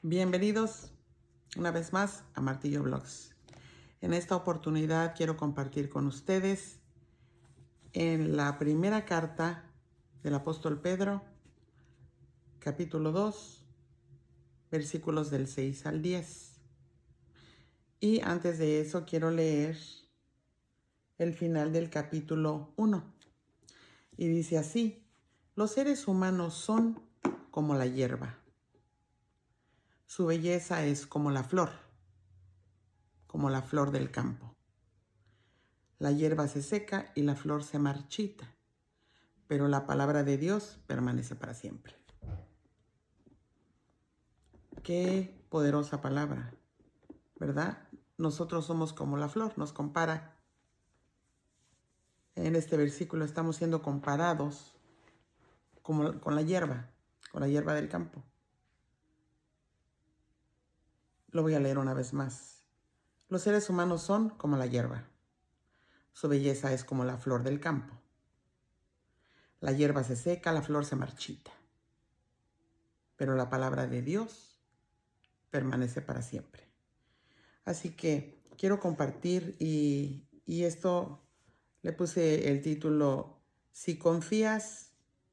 Bienvenidos una vez más a Martillo Blogs. En esta oportunidad quiero compartir con ustedes en la primera carta del apóstol Pedro, capítulo 2, versículos del 6 al 10. Y antes de eso quiero leer el final del capítulo 1. Y dice así: los seres humanos son como la hierba. Su belleza es como la flor del campo. La hierba se seca y la flor se marchita, pero la palabra de Dios permanece para siempre. Qué poderosa palabra, ¿verdad? Nosotros somos como la flor, nos compara. En este versículo estamos siendo comparados con la hierba del campo. Lo voy a leer una vez más. Los seres humanos son como la hierba. Su belleza es como la flor del campo. La hierba se seca, la flor se marchita, pero la palabra de Dios permanece para siempre. Así que quiero compartir y esto le puse el título: si confías,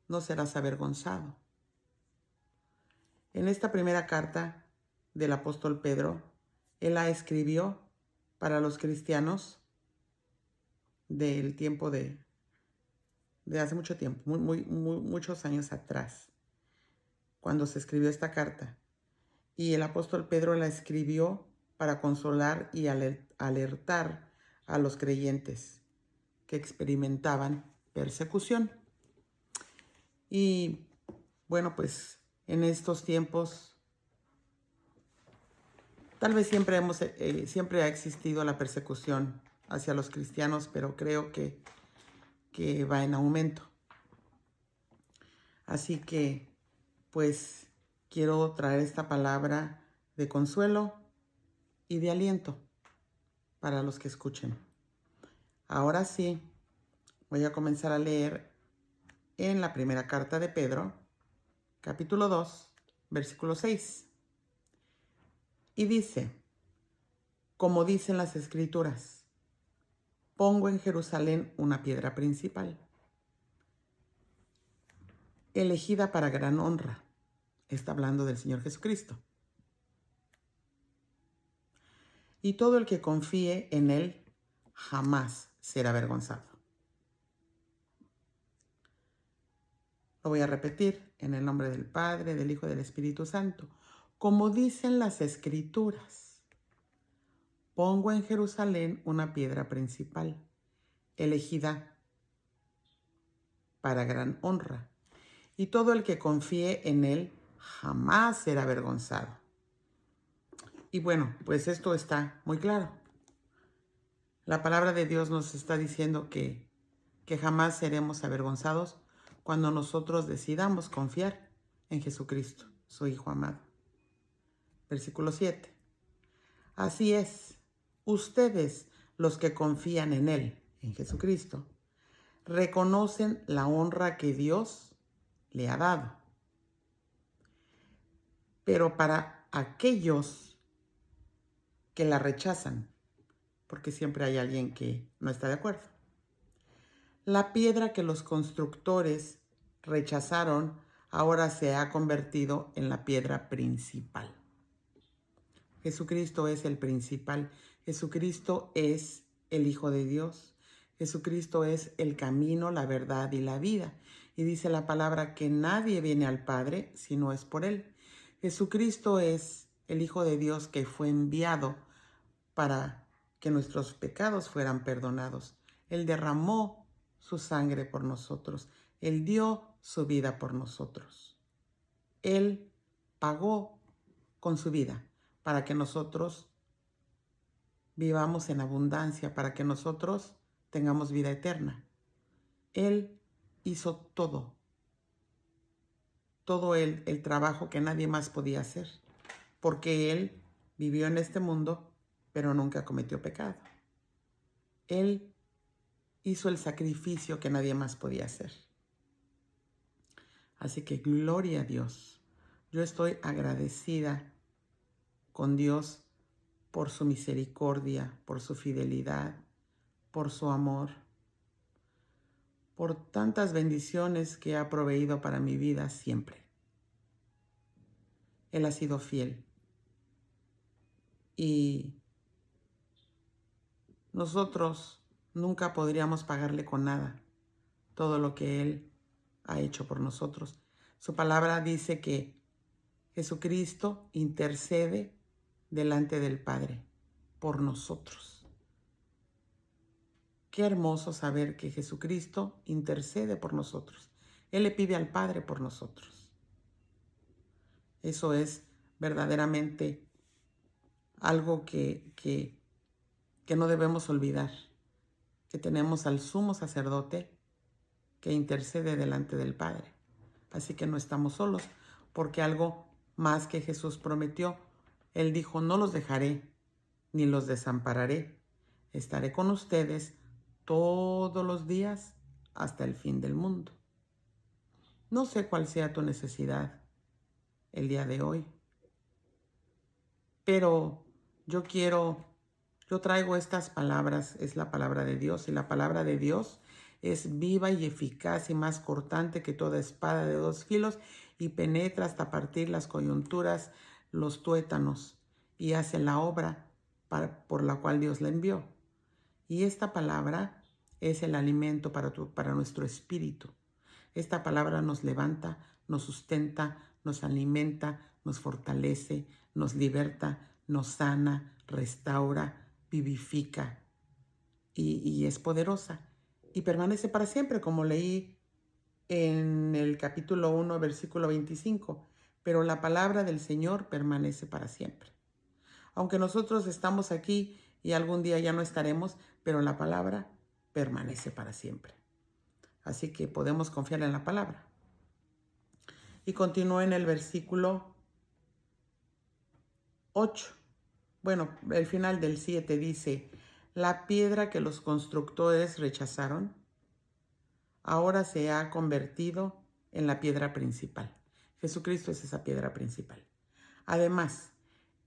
no serás avergonzado. En esta primera carta del apóstol Pedro, él la escribió para los cristianos del tiempo de hace mucho tiempo, muchos años atrás, cuando se escribió esta carta. Y el apóstol Pedro la escribió para consolar y alertar a los creyentes que experimentaban persecución. Y bueno, pues en estos tiempos tal vez siempre ha existido la persecución hacia los cristianos, pero creo que va en aumento. Así que pues quiero traer esta palabra de consuelo y de aliento para los que escuchen. Ahora sí, voy a comenzar a leer en la primera carta de Pedro, capítulo 2, versículo 6. Y dice, como dicen las Escrituras, pongo en Jerusalén una piedra principal, elegida para gran honra. Está hablando del Señor Jesucristo. Y todo el que confíe en Él jamás será avergonzado. Lo voy a repetir en el nombre del Padre, del Hijo y del Espíritu Santo. Como dicen las Escrituras, pongo en Jerusalén una piedra principal, elegida para gran honra. Y todo el que confíe en Él jamás será avergonzado. Y bueno, pues esto está muy claro. La palabra de Dios nos está diciendo que jamás seremos avergonzados cuando nosotros decidamos confiar en Jesucristo, su Hijo amado. Versículo 7. Así es, ustedes, los que confían en Él, en Jesucristo, reconocen la honra que Dios le ha dado. Pero para aquellos que la rechazan, porque siempre hay alguien que no está de acuerdo, la piedra que los constructores rechazaron ahora se ha convertido en la piedra principal. Jesucristo es el principal. Jesucristo es el Hijo de Dios. Jesucristo es el camino, la verdad y la vida. Y dice la palabra que nadie viene al Padre si no es por Él. Jesucristo es el Hijo de Dios que fue enviado para que nuestros pecados fueran perdonados. Él derramó su sangre por nosotros. Él dio su vida por nosotros. Él pagó con su vida para que nosotros vivamos en abundancia, para que nosotros tengamos vida eterna. Él hizo todo el trabajo que nadie más podía hacer, porque Él vivió en este mundo, pero nunca cometió pecado. Él hizo el sacrificio que nadie más podía hacer. Así que gloria a Dios. Yo estoy agradecida con Dios por su misericordia, por su fidelidad, por su amor, por tantas bendiciones que ha proveído para mi vida siempre. Él ha sido fiel y nosotros nunca podríamos pagarle con nada todo lo que Él ha hecho por nosotros. Su palabra dice que Jesucristo intercede delante del Padre por nosotros. Qué hermoso saber que Jesucristo intercede por nosotros. Él le pide al Padre por nosotros. Eso es verdaderamente algo que no debemos olvidar, que tenemos al sumo sacerdote que intercede delante del Padre. Así que no estamos solos, porque algo más que Jesús prometió, Él dijo, no los dejaré ni los desampararé. Estaré con ustedes todos los días hasta el fin del mundo. No sé cuál sea tu necesidad el día de hoy, pero yo traigo estas palabras, es la palabra de Dios, y la palabra de Dios es viva y eficaz y más cortante que toda espada de 2 filos y penetra hasta partir las coyunturas, los tuétanos, y hace la obra por la cual Dios la envió. Y esta palabra es el alimento para nuestro espíritu. Esta palabra nos levanta, nos sustenta, nos alimenta, nos fortalece, nos liberta, nos sana, restaura, vivifica y es poderosa y permanece para siempre, como leí en el capítulo 1, versículo 25. Pero la palabra del Señor permanece para siempre. Aunque nosotros estamos aquí y algún día ya no estaremos, pero la palabra permanece para siempre. Así que podemos confiar en la palabra. Y continúa en el versículo 8. Bueno, el final del 7 dice, la piedra que los constructores rechazaron, ahora se ha convertido en la piedra principal. Jesucristo es esa piedra principal. Además,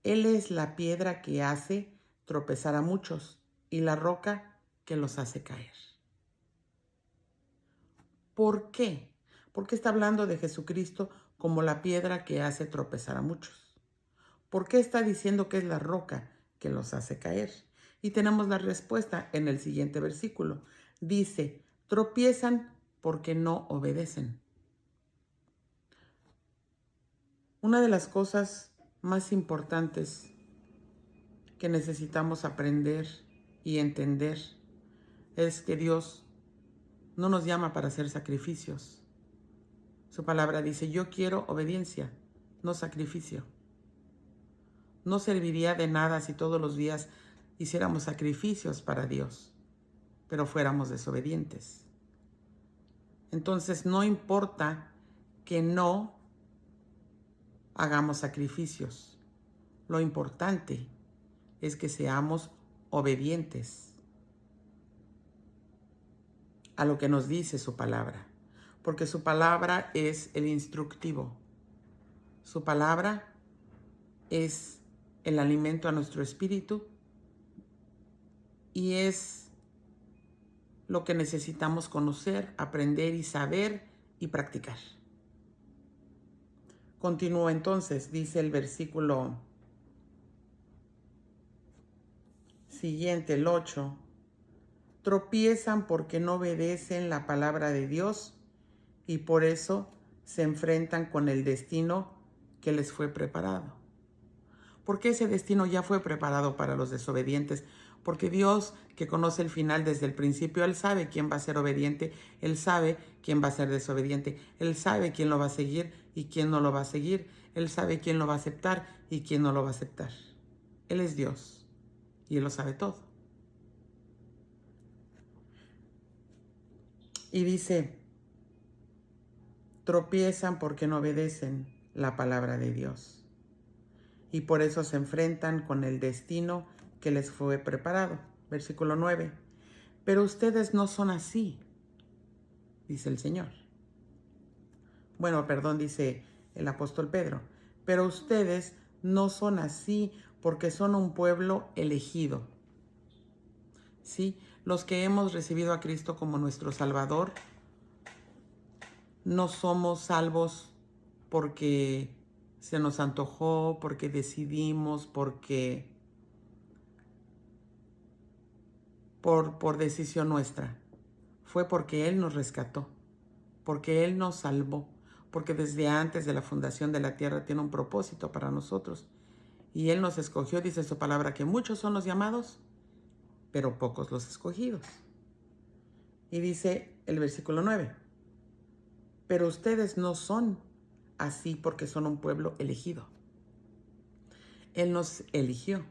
Él es la piedra que hace tropezar a muchos y la roca que los hace caer. ¿Por qué? Porque está hablando de Jesucristo como la piedra que hace tropezar a muchos. ¿Por qué está diciendo que es la roca que los hace caer? Y tenemos la respuesta en el siguiente versículo. Dice, tropiezan porque no obedecen. Una de las cosas más importantes que necesitamos aprender y entender es que Dios no nos llama para hacer sacrificios. Su palabra dice, yo quiero obediencia, no sacrificio. No serviría de nada si todos los días hiciéramos sacrificios para Dios, pero fuéramos desobedientes. Entonces no importa que no hagamos sacrificios. Lo importante es que seamos obedientes a lo que nos dice su palabra, porque su palabra es el instructivo. Su palabra es el alimento a nuestro espíritu y es lo que necesitamos conocer, aprender y saber y practicar. Continúa entonces, dice el versículo siguiente, el 8. Tropiezan porque no obedecen la palabra de Dios y por eso se enfrentan con el destino que les fue preparado. Porque ese destino ya fue preparado para los desobedientes. Porque Dios, que conoce el final desde el principio, Él sabe quién va a ser obediente, Él sabe quién va a ser desobediente, Él sabe quién lo va a seguir y quién no lo va a seguir, Él sabe quién lo va a aceptar y quién no lo va a aceptar. Él es Dios y Él lo sabe todo. Y dice, tropiezan porque no obedecen la palabra de Dios. Y por eso se enfrentan con el destino que les fue preparado. Versículo 9. Pero ustedes no son así, dice el Señor. Bueno, perdón, dice el apóstol Pedro. Pero ustedes no son así porque son un pueblo elegido. ¿Sí? Los que hemos recibido a Cristo como nuestro Salvador, no somos salvos porque se nos antojó, porque decidimos, porque por decisión nuestra. Fue porque Él nos rescató, porque Él nos salvó, porque desde antes de la fundación de la tierra tiene un propósito para nosotros. Y Él nos escogió, dice su palabra, que muchos son los llamados, pero pocos los escogidos. Y dice el versículo 9, pero ustedes no son así porque son un pueblo elegido. Él nos eligió.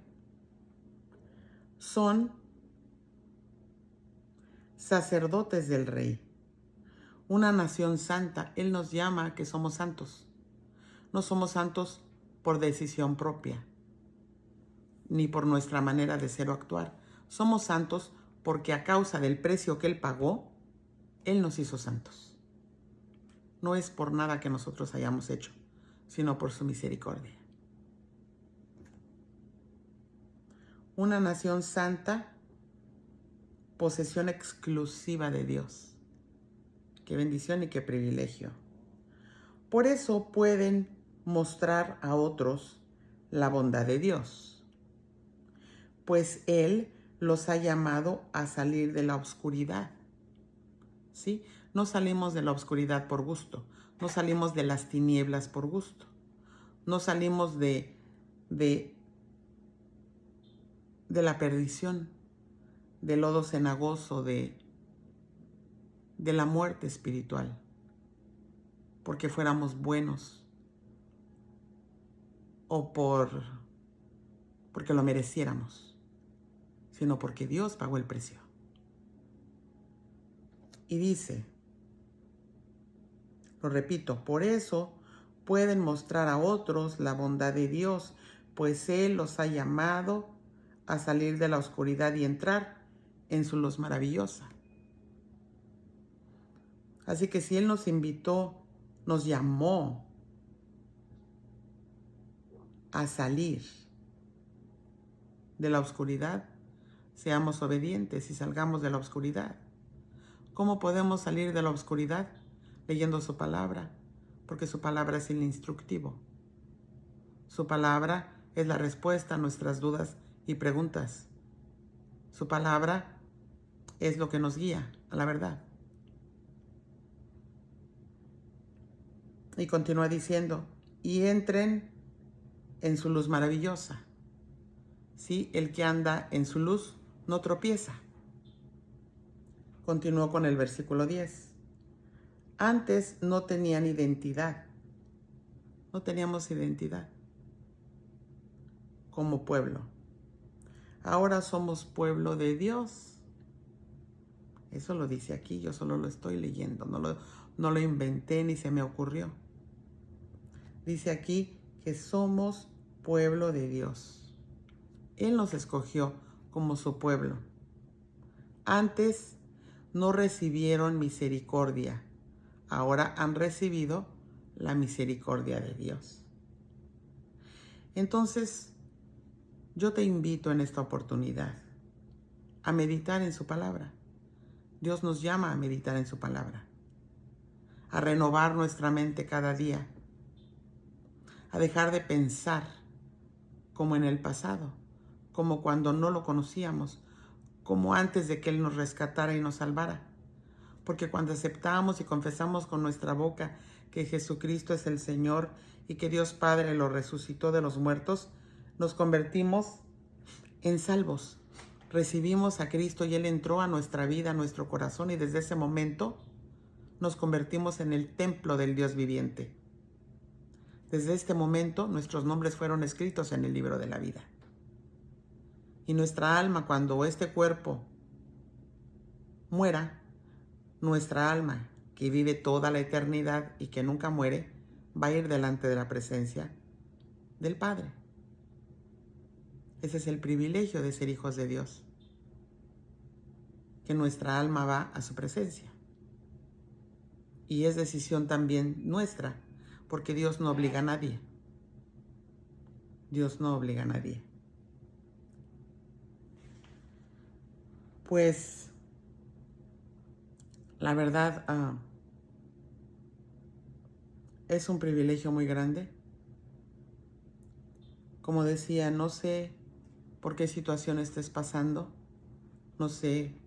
Son sacerdotes del Rey, una nación santa. Él nos llama que somos santos. No somos santos por decisión propia, ni por nuestra manera de ser o actuar. Somos santos porque a causa del precio que Él pagó, Él nos hizo santos. No es por nada que nosotros hayamos hecho, sino por su misericordia. Una nación santa, posesión exclusiva de Dios. Qué bendición y qué privilegio. Por eso pueden mostrar a otros la bondad de Dios, pues Él los ha llamado a salir de la oscuridad. ¿Sí? No salimos de la oscuridad por gusto, no salimos de las tinieblas por gusto, no salimos de la perdición, del lodo cenagoso, de la muerte espiritual, porque fuéramos buenos o porque lo mereciéramos, sino porque Dios pagó el precio. Y dice, lo repito, por eso pueden mostrar a otros la bondad de Dios, pues Él los ha llamado a salir de la oscuridad y entrar en su luz maravillosa. Así que si Él nos invitó, nos llamó a salir de la oscuridad, seamos obedientes y salgamos de la oscuridad. ¿Cómo podemos salir de la oscuridad? Leyendo su palabra, porque su palabra es el instructivo. Su palabra es la respuesta a nuestras dudas y preguntas. Su palabra es lo que nos guía a la verdad. Y continúa diciendo, y entren en su luz maravillosa. Sí, el que anda en su luz no tropieza. Continuó con el versículo 10. Antes no tenían identidad. No teníamos identidad como pueblo. Ahora somos pueblo de Dios. Eso lo dice aquí, yo solo lo estoy leyendo, no lo inventé ni se me ocurrió. Dice aquí que somos pueblo de Dios. Él nos escogió como su pueblo. Antes no recibieron misericordia, ahora han recibido la misericordia de Dios. Entonces, yo te invito en esta oportunidad a meditar en su palabra. Dios nos llama a meditar en su palabra, a renovar nuestra mente cada día, a dejar de pensar como en el pasado, como cuando no lo conocíamos, como antes de que Él nos rescatara y nos salvara. Porque cuando aceptamos y confesamos con nuestra boca que Jesucristo es el Señor y que Dios Padre lo resucitó de los muertos, nos convertimos en salvos. Recibimos a Cristo y Él entró a nuestra vida, a nuestro corazón, y desde ese momento nos convertimos en el templo del Dios viviente. Desde este momento nuestros nombres fueron escritos en el libro de la vida. Y nuestra alma, cuando este cuerpo muera, nuestra alma, que vive toda la eternidad y que nunca muere, va a ir delante de la presencia del Padre. Ese es el privilegio de ser hijos de Dios, que nuestra alma va a su presencia. Y es decisión también nuestra, porque Dios no obliga a nadie. Dios no obliga a nadie. Pues la verdad es un privilegio muy grande. Como decía, no sé por qué situación estés pasando, no sé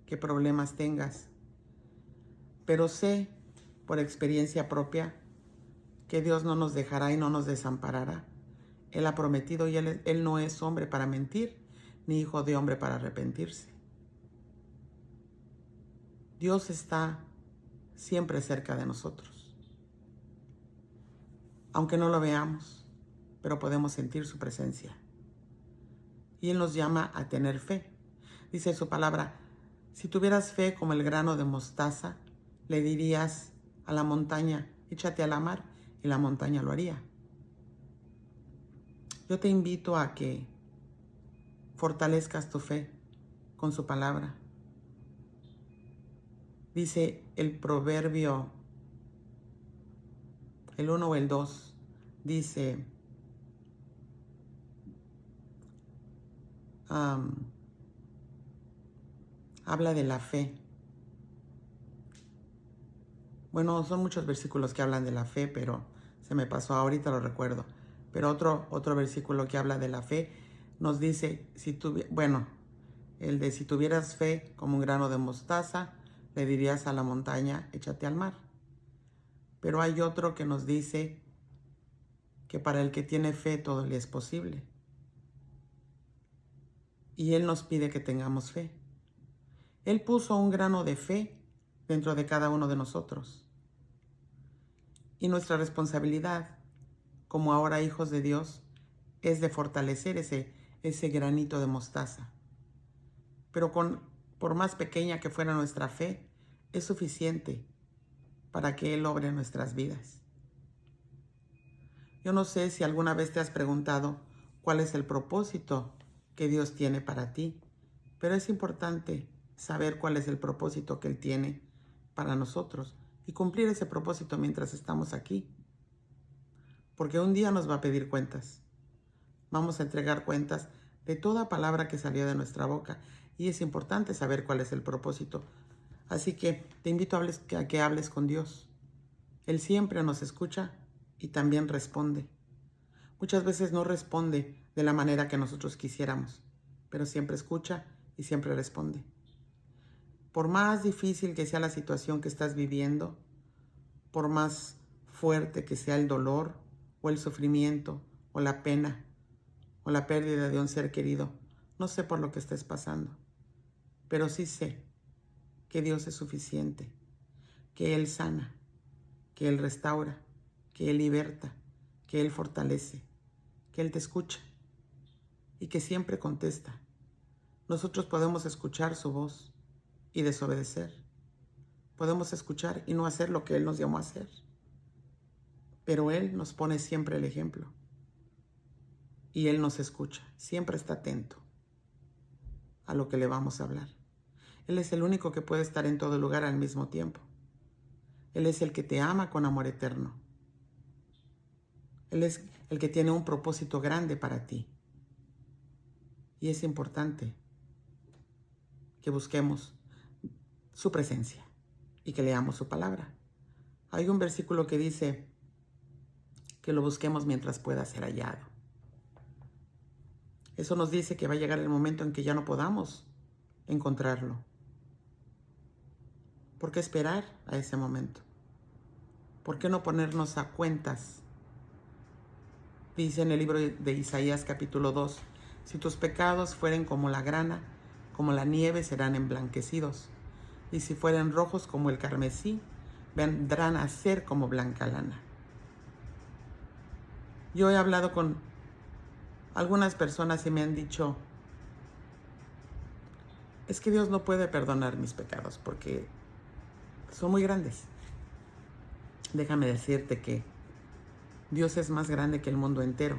qué problemas tengas, pero sé por experiencia propia que Dios no nos dejará y no nos desamparará. Él ha prometido y él no es hombre para mentir, ni hijo de hombre para arrepentirse. Dios está siempre cerca de nosotros, aunque no lo veamos, pero podemos sentir su presencia. Y Él nos llama a tener fe. Dice su palabra, si tuvieras fe como el grano de mostaza, le dirías a la montaña, échate a la mar, y la montaña lo haría. Yo te invito a que fortalezcas tu fe con su palabra. Dice el proverbio, el 1 o el 2, dice, habla de la fe. Bueno, son muchos versículos que hablan de la fe, pero se me pasó, ahorita lo recuerdo. Pero otro versículo que habla de la fe nos dice, el de si tuvieras fe como un grano de mostaza, le dirías a la montaña, échate al mar. Pero hay otro que nos dice que para el que tiene fe todo le es posible. Y Él nos pide que tengamos fe. Él puso un grano de fe dentro de cada uno de nosotros. Y nuestra responsabilidad, como ahora hijos de Dios, es de fortalecer ese granito de mostaza. Pero por más pequeña que fuera nuestra fe, es suficiente para que Él obre en nuestras vidas. Yo no sé si alguna vez te has preguntado cuál es el propósito que Dios tiene para ti, pero es importante saber cuál es el propósito que Él tiene para nosotros y cumplir ese propósito mientras estamos aquí. Porque un día nos va a pedir cuentas. Vamos a entregar cuentas de toda palabra que salió de nuestra boca y es importante saber cuál es el propósito. Así que te invito a que hables con Dios. Él siempre nos escucha y también responde. Muchas veces no responde de la manera que nosotros quisiéramos, pero siempre escucha y siempre responde. Por más difícil que sea la situación que estás viviendo, por más fuerte que sea el dolor o el sufrimiento o la pena o la pérdida de un ser querido, no sé por lo que estés pasando, pero sí sé que Dios es suficiente, que Él sana, que Él restaura, que Él liberta, que Él fortalece, que Él te escucha y que siempre contesta. Nosotros podemos escuchar su voz y desobedecer. Podemos escuchar y no hacer lo que Él nos llamó a hacer. Pero Él nos pone siempre el ejemplo. Y Él nos escucha, siempre está atento a lo que le vamos a hablar. Él es el único que puede estar en todo lugar al mismo tiempo. Él es el que te ama con amor eterno. Él es el que tiene un propósito grande para ti. Y es importante que busquemos su presencia y que leamos su palabra. Hay un versículo que dice que lo busquemos mientras pueda ser hallado. Eso nos dice que va a llegar el momento en que ya no podamos encontrarlo. ¿Por qué esperar a ese momento? ¿Por qué no ponernos a cuentas? Dice en el libro de Isaías capítulo 2, si tus pecados fueren como la grana, como la nieve serán emblanquecidos, y si fueren rojos como el carmesí, vendrán a ser como blanca lana. Yo he hablado con algunas personas y me han dicho, es que Dios no puede perdonar mis pecados porque son muy grandes. Déjame decirte que Dios es más grande que el mundo entero.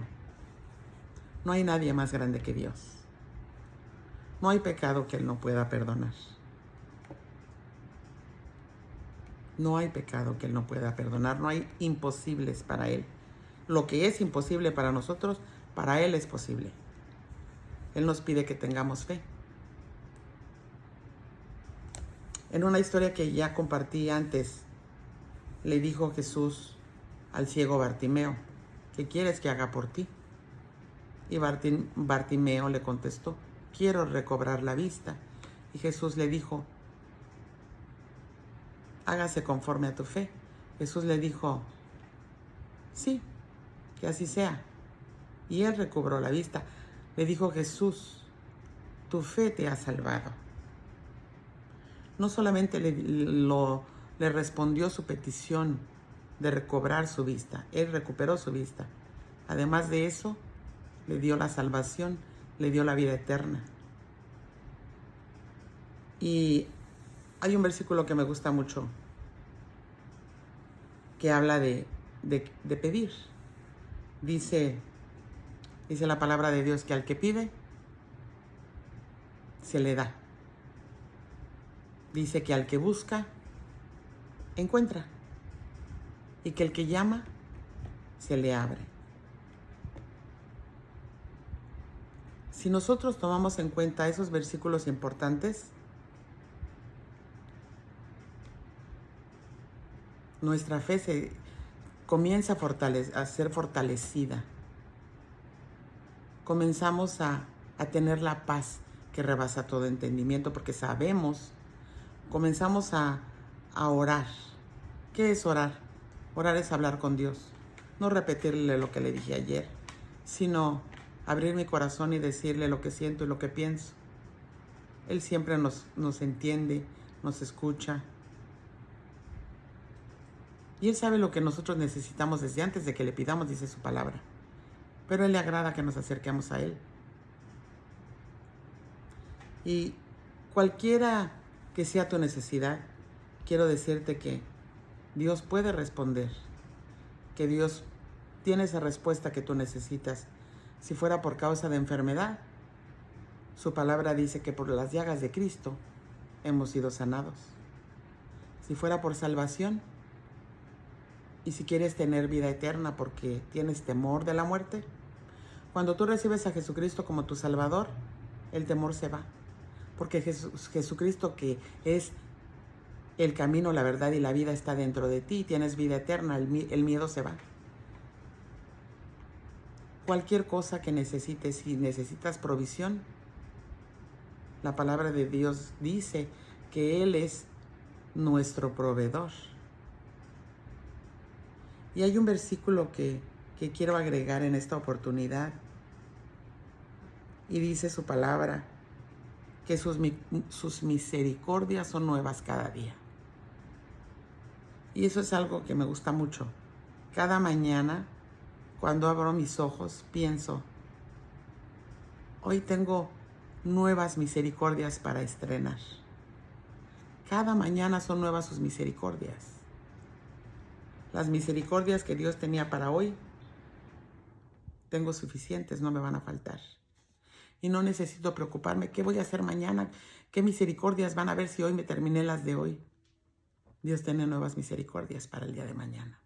No hay nadie más grande que Dios. No hay pecado que Él no pueda perdonar. No hay pecado que Él no pueda perdonar. No hay imposibles para Él. Lo que es imposible para nosotros, para Él es posible. Él nos pide que tengamos fe. En una historia que ya compartí antes, le dijo Jesús al ciego Bartimeo: ¿qué quieres que haga por ti? Y Bartimeo le contestó: quiero recobrar la vista. Y Jesús le dijo: hágase conforme a tu fe. Jesús le dijo: sí, que así sea. Y él recobró la vista. Le dijo Jesús: tu fe te ha salvado. No solamente le respondió su petición de recobrar su vista, él recuperó su vista. Además de eso, le dio la salvación, le dio la vida eterna. Y hay un versículo que me gusta mucho, que habla de pedir. Dice la palabra de Dios que al que pide, se le da. Dice que al que busca, encuentra. Y que el que llama, se le abre. Si nosotros tomamos en cuenta esos versículos importantes, nuestra fe se comienza a ser fortalecida. Comenzamos a tener la paz que rebasa todo entendimiento, porque comenzamos a orar. ¿Qué es orar? Orar es hablar con Dios. No repetirle lo que le dije ayer, sino abrir mi corazón y decirle lo que siento y lo que pienso. Él siempre nos entiende, nos escucha. Y Él sabe lo que nosotros necesitamos desde antes de que le pidamos, dice su palabra. Pero a Él le agrada que nos acerquemos a Él. Y cualquiera que sea tu necesidad, quiero decirte que Dios puede responder, que Dios tiene esa respuesta que tú necesitas. Si fuera por causa de enfermedad, su palabra dice que por las llagas de Cristo hemos sido sanados. Si fuera por salvación, y si quieres tener vida eterna porque tienes temor de la muerte, cuando tú recibes a Jesucristo como tu Salvador, el temor se va. Porque Jesucristo, que es el camino, la verdad y la vida, está dentro de ti. Tienes vida eterna, el miedo se va. Cualquier cosa que necesites, si necesitas provisión, la palabra de Dios dice que Él es nuestro proveedor. Y hay un versículo que quiero agregar en esta oportunidad. Y dice su palabra que sus misericordias son nuevas cada día. Y eso es algo que me gusta mucho. Cada mañana, cuando abro mis ojos, pienso: hoy tengo nuevas misericordias para estrenar. Cada mañana son nuevas sus misericordias. Las misericordias que Dios tenía para hoy, tengo suficientes, no me van a faltar. Y no necesito preocuparme, ¿qué voy a hacer mañana? ¿Qué misericordias van a ver si hoy me terminé las de hoy? Dios tiene nuevas misericordias para el día de mañana.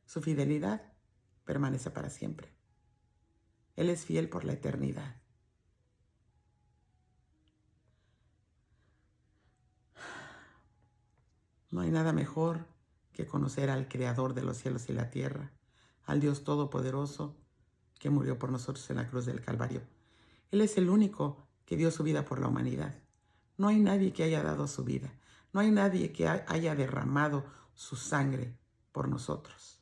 Su fidelidad permanece para siempre. Él es fiel por la eternidad. No hay nada mejor que conocer al Creador de los cielos y la tierra, al Dios Todopoderoso que murió por nosotros en la cruz del Calvario. Él es el único que dio su vida por la humanidad. No hay nadie que haya dado su vida. No hay nadie que haya derramado su sangre por nosotros.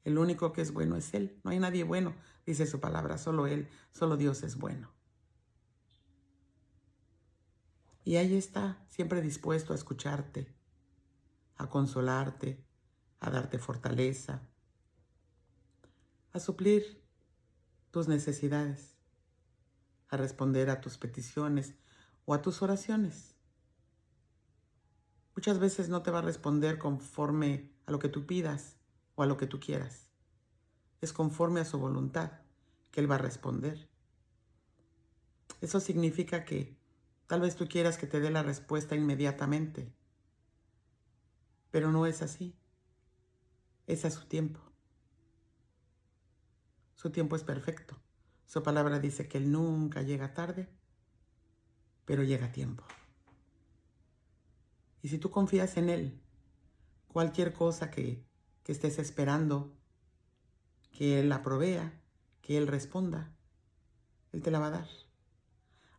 El único que es bueno es Él. No hay nadie bueno, dice su palabra. Solo Él, solo Dios es bueno. Y ahí está, siempre dispuesto a escucharte, a consolarte, a darte fortaleza, a suplir tus necesidades, a responder a tus peticiones o a tus oraciones. Muchas veces no te va a responder conforme a lo que tú pidas o a lo que tú quieras. Es conforme a su voluntad que Él va a responder. Eso significa que tal vez tú quieras que te dé la respuesta inmediatamente, pero no es así. Es a su tiempo. Su tiempo es perfecto. Su palabra dice que Él nunca llega tarde, pero llega a tiempo. Y si tú confías en Él, cualquier cosa que estés esperando, que Él la provea, que Él responda, Él te la va a dar.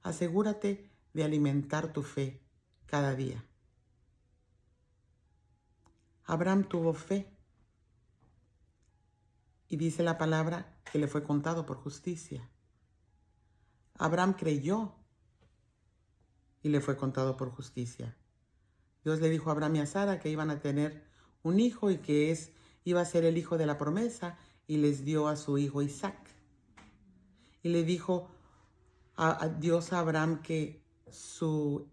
Asegúrate de alimentar tu fe cada día. Abraham tuvo fe y dice la palabra que le fue contado por justicia. Abraham creyó y le fue contado por justicia. Dios le dijo a Abraham y a Sara que iban a tener un hijo y que iba a ser el hijo de la promesa, y les dio a su hijo Isaac. Y le dijo a Dios a Abraham que sus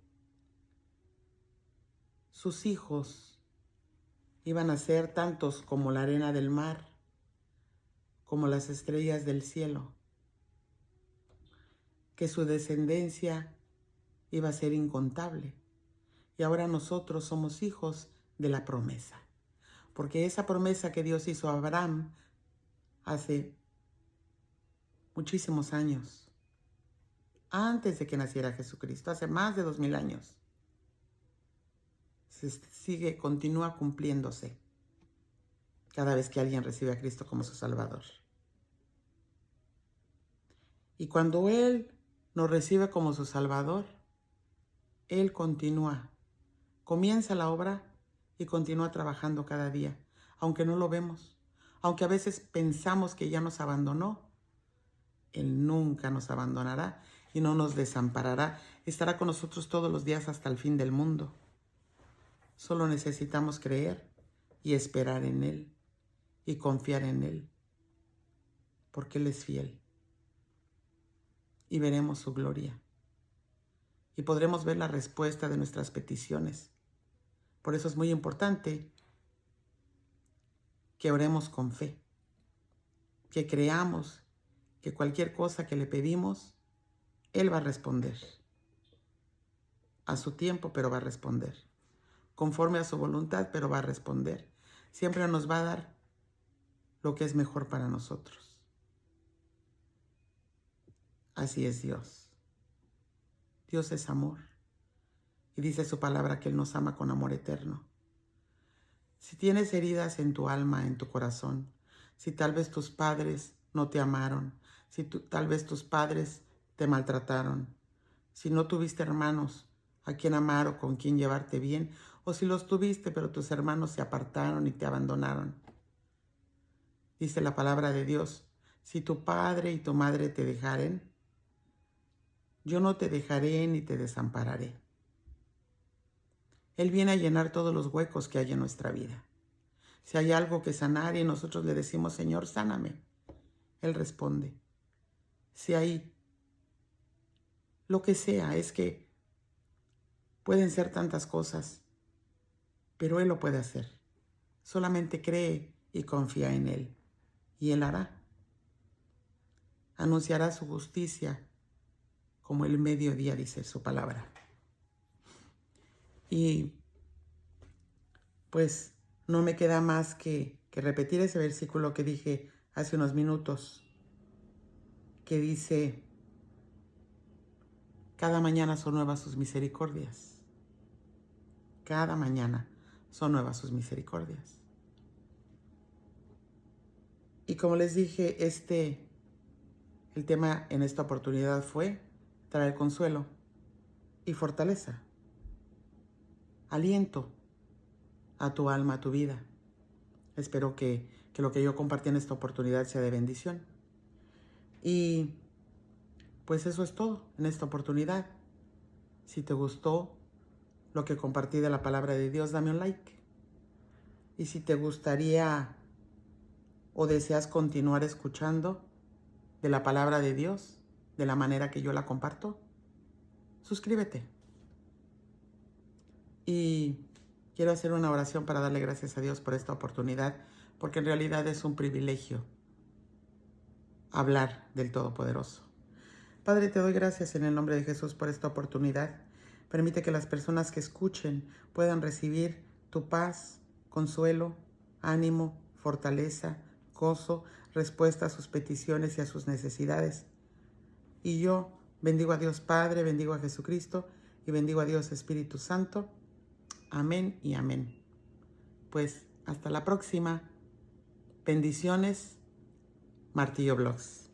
hijos iban a ser tantos como la arena del mar, como las estrellas del cielo, que su descendencia iba a ser incontable. Y ahora nosotros somos hijos de la promesa, porque esa promesa que Dios hizo a Abraham hace muchísimos años, antes de que naciera Jesucristo, hace más de 2000 años, continúa cumpliéndose cada vez que alguien recibe a Cristo como su Salvador. Y cuando Él nos recibe como su Salvador, Él comienza la obra y continúa trabajando cada día, aunque no lo vemos, aunque a veces pensamos que ya nos abandonó. Él nunca nos abandonará y no nos desamparará. Estará con nosotros todos los días hasta el fin del mundo. Solo necesitamos creer y esperar en Él y confiar en Él, porque Él es fiel. Y veremos su gloria. Y podremos ver la respuesta de nuestras peticiones. Por eso es muy importante que oremos con fe, que creamos que cualquier cosa que le pedimos, Él va a responder. A su tiempo, pero va a responder. Conforme a su voluntad, pero va a responder. Siempre nos va a dar lo que es mejor para nosotros. Así es Dios. Dios es amor. Y dice su palabra que Él nos ama con amor eterno. Si tienes heridas en tu alma, en tu corazón, si tal vez tus padres no te amaron, si tal vez tus padres te maltrataron, si no tuviste hermanos a quien amar o con quien llevarte bien, o si los tuviste pero tus hermanos se apartaron y te abandonaron. Dice la palabra de Dios, si tu padre y tu madre te dejaren, yo no te dejaré ni te desampararé. Él viene a llenar todos los huecos que hay en nuestra vida. Si hay algo que sanar y nosotros le decimos, Señor, sáname, Él responde. Si hay lo que sea, es que pueden ser tantas cosas, pero Él lo puede hacer. Solamente cree y confía en Él, y Él hará. Anunciará su justicia como el mediodía, dice su palabra. Y pues no me queda más que repetir ese versículo que dije hace unos minutos, que dice, cada mañana son nuevas sus misericordias. Cada mañana son nuevas sus misericordias. Y como les dije, el tema en esta oportunidad fue traer consuelo y fortaleza, aliento a tu alma, a tu vida. Espero que lo que yo compartí en esta oportunidad sea de bendición. Y pues eso es todo en esta oportunidad. Si te gustó lo que compartí de la palabra de Dios, dame un like. Y si te gustaría o deseas continuar escuchando de la palabra de Dios de la manera que yo la comparto, suscríbete. Y quiero hacer una oración para darle gracias a Dios por esta oportunidad, porque en realidad es un privilegio hablar del Todopoderoso. Padre, te doy gracias en el nombre de Jesús por esta oportunidad. Permite que las personas que escuchen puedan recibir tu paz, consuelo, ánimo, fortaleza, gozo, respuesta a sus peticiones y a sus necesidades. Y yo bendigo a Dios Padre, bendigo a Jesucristo y bendigo a Dios Espíritu Santo. Amén y amén. Pues hasta la próxima. Bendiciones, Martillo Blogs.